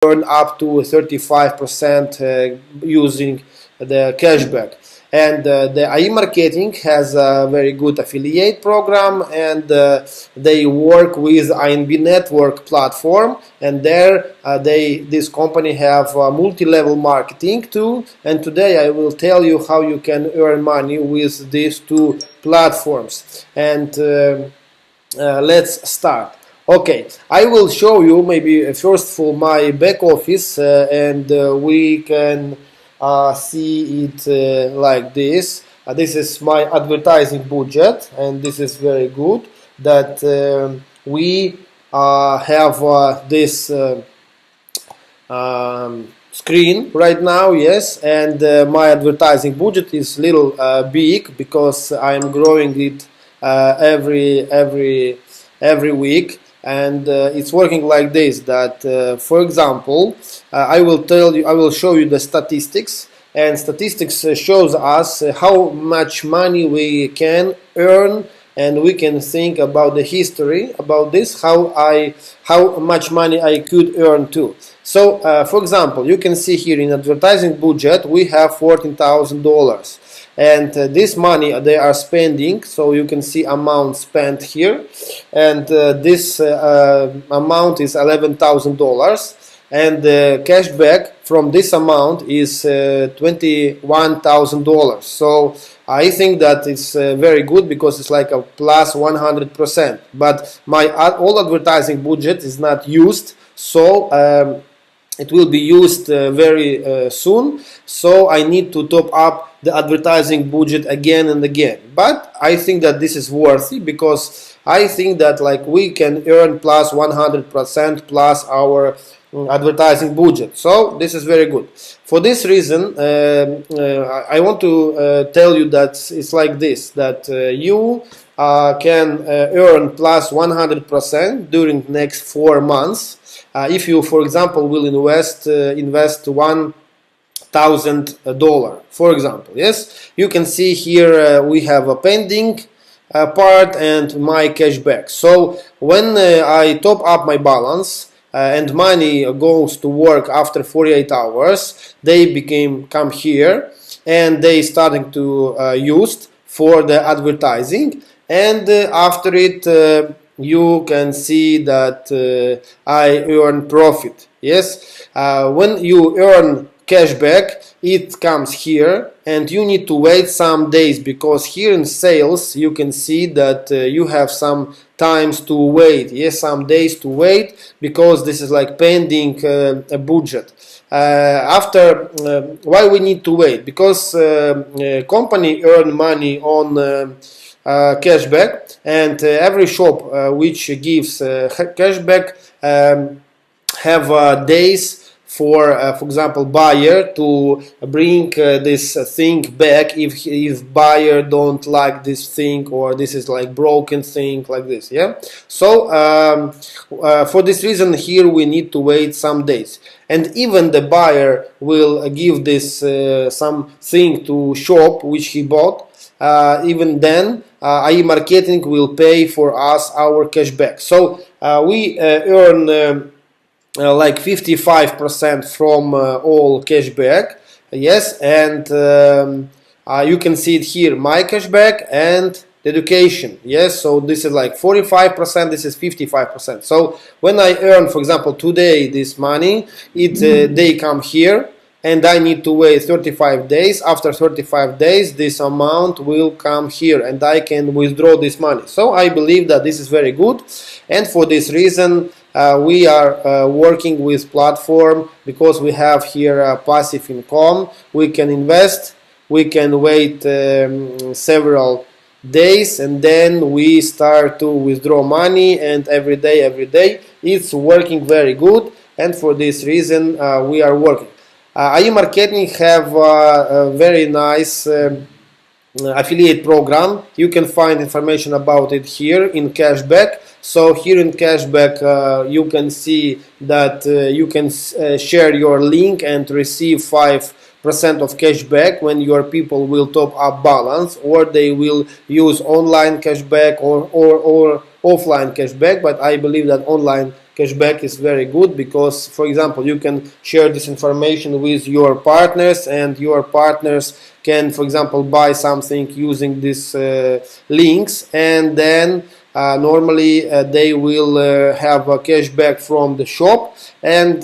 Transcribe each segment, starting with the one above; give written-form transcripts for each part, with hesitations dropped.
earn up to 35% using the cashback. And the Ai.marketing has a very good affiliate program, and they work with INB Network platform, and there this company have multi-level marketing too. And today I will tell you how you can earn money with these two platforms. And let's start. Okay, I will show you maybe first for my back office, and we can see it like this. This is my advertising budget, and this is very good that we have this screen right now. Yes, and my advertising budget is little big because I am growing it every week. And it's working like this, that for example, I will show you the statistics, and statistics shows us how much money we can earn, and we can think about the history about this, how much money I could earn too. So for example, you can see here in advertising budget we have $14,000. And this money they are spending, so you can see amount spent here, and this amount is $11,000, and the cashback from this amount is $21,000. So I think that it's very good because it's like a plus 100%. But my all advertising budget is not used, so it will be used very soon, so I need to top up the advertising budget again and again. But I think that this is worthy, because I think that like we can earn plus 100% plus our advertising budget. So this is very good. For this reason, I want to tell you that it's like this, that you can earn plus 100% during next 4 months. If you, for example, will invest $1,000, for example, yes, you can see here we have a pending part and my cashback. So when I top up my balance and money goes to work after 48 hours, they come here and they starting to used for the advertising, and after it you can see that I earn profit. Yes, when you earn cashback, it comes here, and you need to wait some days, because here in sales you can see that you have some times to wait. Yes, some days to wait, because this is like pending a budget. After why we need to wait? Because company earn money on cashback, and every shop which gives cashback have days for example, buyer to bring this thing back if buyer don't like this thing, or this is like broken thing like this. Yeah, so for this reason here we need to wait some days, and even the buyer will give this something to shop which he bought. Even then Ai.marketing will pay for us our cashback. So we earn like 55% from all cashback. Yes, and you can see it here, my cashback and the education. Yes, so this is like 45%, this is 55%. So when I earn, for example, today this money, they come here, and I need to wait 35 days. After 35 days, this amount will come here, and I can withdraw this money. So I believe that this is very good, and for this reason we are working with platform, because we have here passive income. We can invest, we can wait several days, and then we start to withdraw money, and every day it's working very good, and for this reason we are working. Ai.marketing have a very nice affiliate program. You can find information about it here in cashback. So here in cashback you can see that you can share your link and receive 5% of cashback when your people will top up balance, or they will use online cashback or offline cashback. But I believe that online cashback is very good, because for example you can share this information with your partners, and your partners can, for example, buy something using these links, and then normally they will have a cashback from the shop, and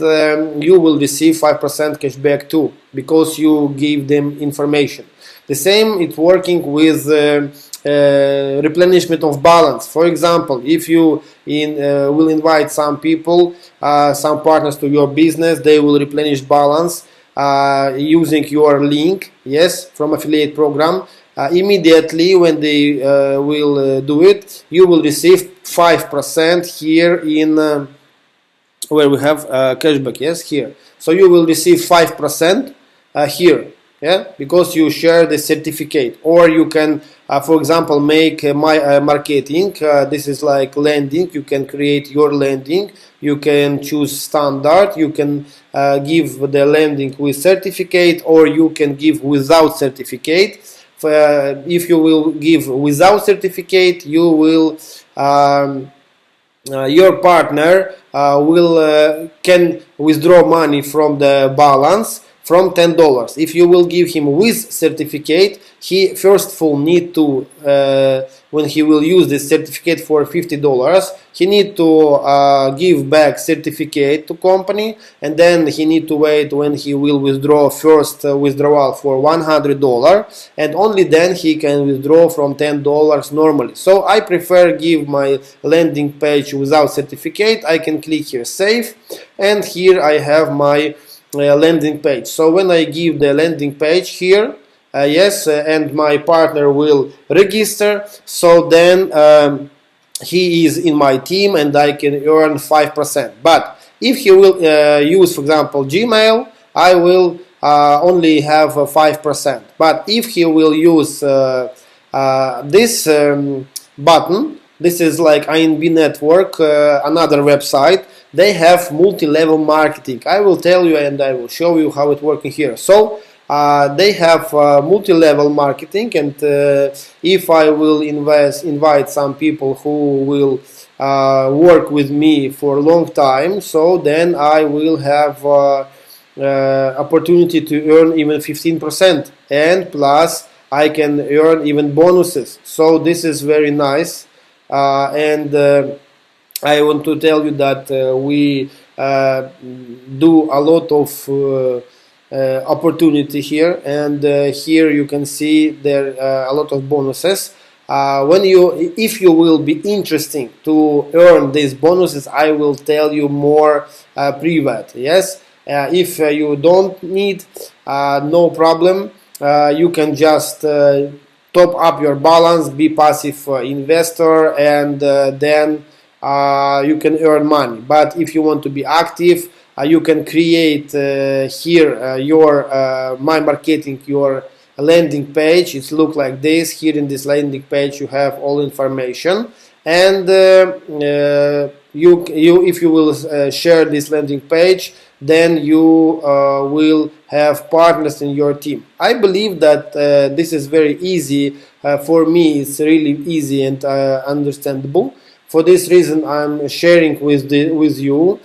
you will receive 5% cashback too, because you give them information. The same it's working with replenishment of balance. For example, if you will invite some people, some partners to your business, they will replenish balance using your link, yes, from affiliate program. Immediately when they will do it, you will receive 5% here in where we have cashback, yes, here. So you will receive 5% here, yeah, because you share the certificate. Or you can, for example, make my marketing. This is like landing. You can create your landing. You can choose standard. You can give the landing with certificate, or you can give without certificate. If you will give without certificate, you will your partner will can withdraw money from the balance from $10. If you will give him with certificate, he first of all need to when he will use this certificate for $50, he need to give back certificate to company, and then he need to wait when he will withdraw first withdrawal for $100, and only then he can withdraw from $10 normally. So I prefer give my landing page without certificate. I can click here save, and here I have my landing page. So when I give the landing page here, yes, and my partner will register, so then he is in my team and I can earn 5%. But if he will use, for example, Gmail, I will only have 5%. But if he will use this button, this is like INB Network, another website. They have multi-level marketing. I will tell you and I will show you how it's working here. So they have multi-level marketing, and if I will invite some people who will work with me for a long time, so then I will have opportunity to earn even 15%, and plus I can earn even bonuses. So this is very nice, and I want to tell you that we do a lot of opportunity here, and here you can see there a lot of bonuses. If you will be interesting to earn these bonuses, I will tell you more private. Yes, if you don't need, no problem. You can just top up your balance, be passive investor, and then you can earn money. But if you want to be active, you can create here your my marketing, your landing page. It looks like this. Here in this landing page you have all information, and if you will share this landing page, then you will have partners in your team. I believe that this is very easy. For me it's really easy and understandable. For this reason I'm sharing with you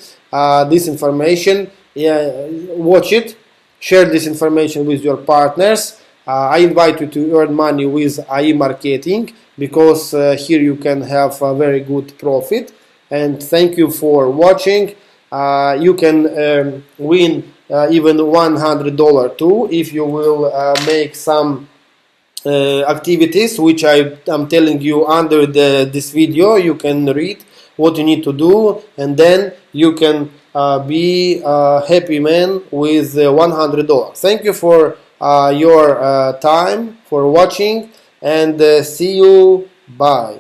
this information. Watch it, share this information with your partners. I invite you to earn money with Ai.marketing, because here you can have a very good profit. And thank you for watching. You can win even $100 too, if you will make some activities which I am telling you under this video. You can read what you need to do, and then you can be a happy man with $100. Thank you for your time, for watching, and see you. Bye.